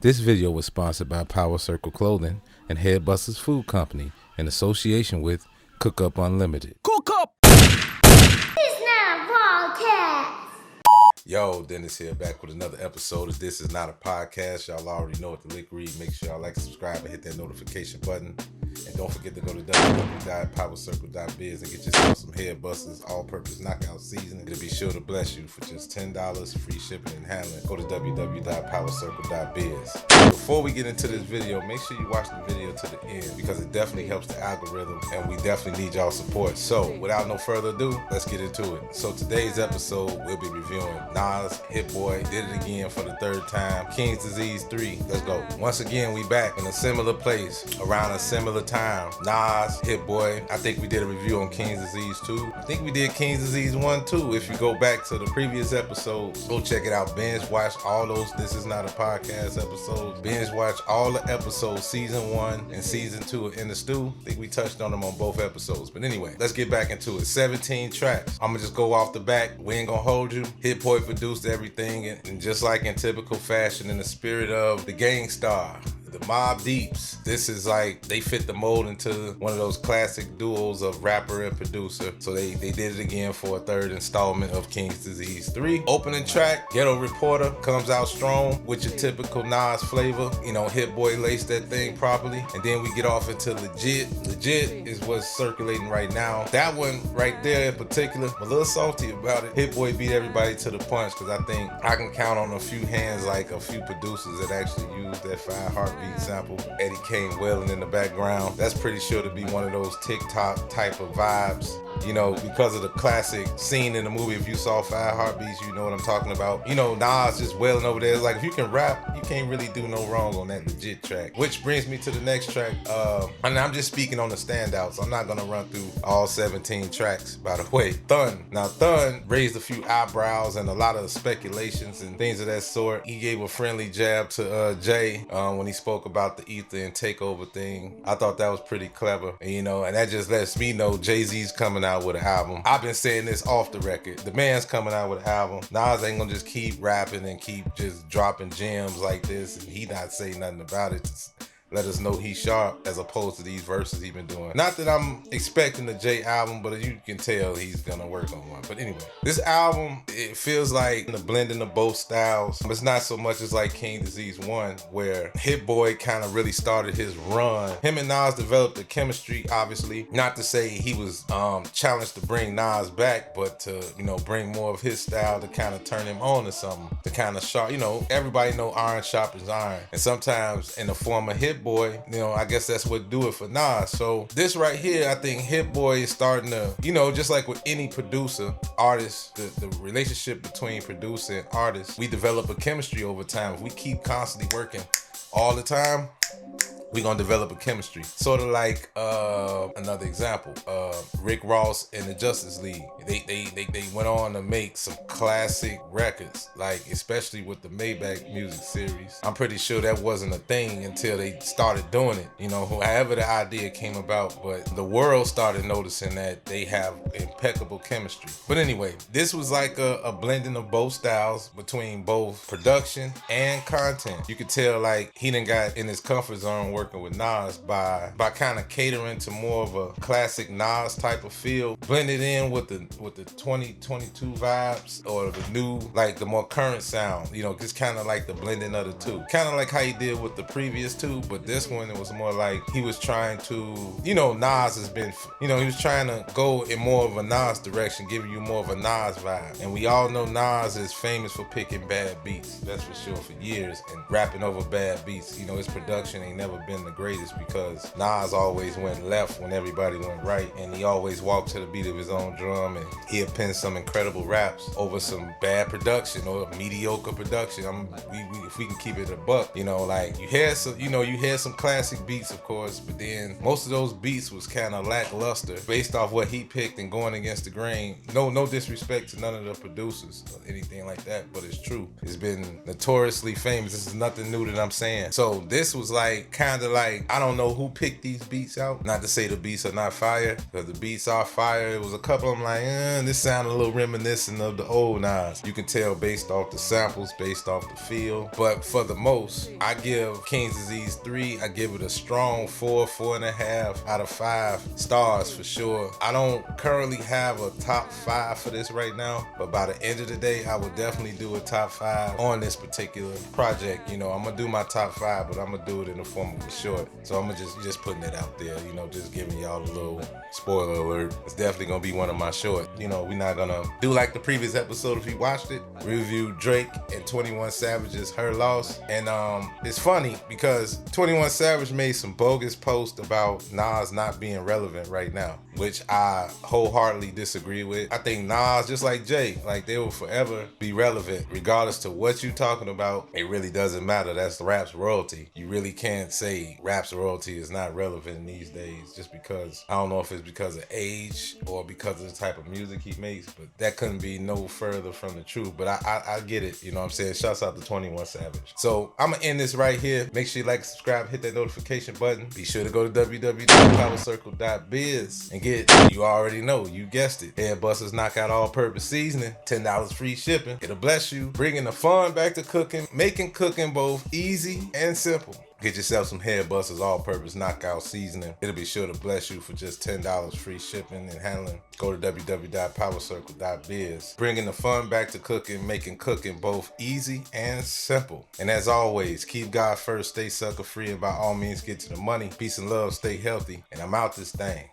This video was sponsored by PowerCircle Clothing and Headbusters Food Company in association with Cook Up Unlimited. Cook up! It's not podcast. Yo, Dennis here, back with another episode of This Is Not a Podcast. Y'all already know what the lick read. Make sure y'all like, subscribe, and hit that notification button. And don't forget to go to www.powercircle.biz and get yourself some Headbusters all-purpose knockout seasoning. It'll be sure to bless you for just $10, free shipping and handling. Go to www.powercircle.biz. Before we get into this video, make sure you watch the video to the end because it definitely helps the algorithm and we definitely need y'all support. So, without no further ado, let's get into it. So today's episode, we'll be reviewing Nas, Hitboy, Did It Again for the third time, King's Disease 3. Let's go. Once again, we back in a similar place, around a similar time. Nas, Hitboy. I think we did a review on King's Disease 2. I think we did King's Disease 1 too. If you go back to the previous episodes, go check it out. Binge watch all those This Is Not a Podcast episodes. Binge watch all the episodes, season 1 and season 2 of In the Stew. I think we touched on them on both episodes. But anyway, let's get back into it. 17 tracks. I'm gonna just go off the back. We ain't gonna hold you. Hitboy produced everything, and just like in typical fashion, in the spirit of the Gang Starr, the Mobb Deeps, this is like they fit the mold into one of those classic duos of rapper and producer. So they did it again for a third installment of King's Disease 3. Opening track, Ghetto Reporter, comes out strong with your typical Nas flavor. You know, Hitboy laced that thing properly. And then we get off into Legit. Legit is what's circulating right now. That one right there in particular, I'm a little salty about it. Hitboy beat everybody to the punch because I think I can count on a few hands, like a few producers that actually use that 5 heartbeat sample. Eddie Kane wailing in the background. That's pretty sure to be one of those TikTok type of vibes. You know, because of the classic scene in the movie. If you saw 5 Heartbeats, you know what I'm talking about. You know, Nas just wailing over there. It's like, if you can rap, you can't really do no wrong on that Legit track. Which brings me to the next track. And I'm just speaking on the standouts. I'm not gonna run through all 17 tracks, by the way. Thun. Now, Thun raised a few eyebrows and a lot of speculations and things of that sort. He gave a friendly jab to Jay when he spoke about the Ether and Takeover thing. I thought that was pretty clever. And, you know, and that just lets me know Jay-Z's coming out with an album. I've been saying this off the record. The man's coming out with an album. Nas ain't gonna just keep rapping and keep just dropping gems like this and he not say nothing about it. Just let us know he's sharp as opposed to these verses he's been doing. Not that I'm expecting the J album, but you can tell he's gonna work on one. But anyway, this album, it feels like the blending of both styles. It's not so much as like King Disease 1, where Hitboy kind of really started his run. Him and Nas developed the chemistry, obviously. Not to say he was challenged to bring Nas back, but to, you know, bring more of his style to kind of turn him on to something. To kind of sharp, you know, everybody know iron sharpens iron. And sometimes in the form of Hitboy, you know, I guess that's what do it for Nas. So this right here, I think Hitboy is starting to, you know, just like with any producer, artist, the relationship between producer and artist, we develop a chemistry over time. If we keep constantly working all the time, we're gonna develop a chemistry. Sort of like another example, Rick Ross and the Justice League. They went on to make some classic records, like especially with the Maybach music series. I'm pretty sure that wasn't a thing until they started doing it. You know, however the idea came about, but the world started noticing that they have impeccable chemistry. But anyway, this was like a blending of both styles between both production and content. You could tell like he done got in his comfort zone working with Nas by kind of catering to more of a classic Nas type of feel, blended in with the 2022 vibes or the new, like the more current sound. You know, just kind of like the blending of the two. Kind of like how he did with the previous two, but this one it was more like he was trying to, you know, Nas has been, you know, he was trying to go in more of a Nas direction, giving you more of a Nas vibe. And we all know Nas is famous for picking bad beats. That's for sure, for years, and rapping over bad beats. You know, his production ain't never been the greatest because Nas always went left when everybody went right, and he always walked to the beat of his own drum, and he'll pen some incredible raps over some bad production or mediocre production. If we can keep it a buck, you know, like you had some classic beats, of course, but then most of those beats was kind of lackluster based off what he picked and going against the grain. No disrespect to none of the producers or anything like that, but it's true. It's been notoriously famous. This is nothing new that I'm saying. So this was like kind kind of like, I don't know who picked these beats out. Not to say the beats are not fire, because the beats are fire. It was a couple of them like, this sounded a little reminiscent of the old Nas. You can tell based off the samples, based off the feel. But for the most, I give King's Disease 3, I give it a strong 4.5 out of 5 stars for sure. I don't currently have a top 5 for this right now, but by the end of the day, I will definitely do a top 5 on this particular project. You know, I'm gonna do my top 5, but I'm gonna do it in the form of a short. So I'm gonna just putting it out there, you know, just giving y'all a little spoiler alert. It's definitely gonna be one of my shorts. You know, we're not gonna do like the previous episode if you watched it. Review Drake and 21 Savage's Her Loss. And it's funny because 21 Savage made some bogus posts about Nas not being relevant right now, which I wholeheartedly disagree with. I think Nas, just like Jay, like they will forever be relevant regardless to what you talking about. It really doesn't matter. That's rap's royalty. You really can't say rap's royalty is not relevant these days just because, I don't know if it's because of age or because of the type of music he makes, but that couldn't be no further from the truth. But I get it, you know what I'm saying? Shouts out to 21 Savage. So I'm gonna end this right here. Make sure you like, subscribe, hit that notification button. Be sure to go to www.PowerCircle.biz and get, you already know, you guessed it, Head Busters Knockout All-Purpose Seasoning, $10 free shipping. It'll bless you, bringing the fun back to cooking, making cooking both easy and simple. Get yourself some Head Busters All-Purpose Knockout Seasoning. It'll be sure to bless you for just $10 free shipping and handling. Go to www.powercircle.biz. Bringing the fun back to cooking, making cooking both easy and simple. And as always, keep God first, stay sucker free, and by all means get to the money. Peace and love, stay healthy, and I'm out this thing.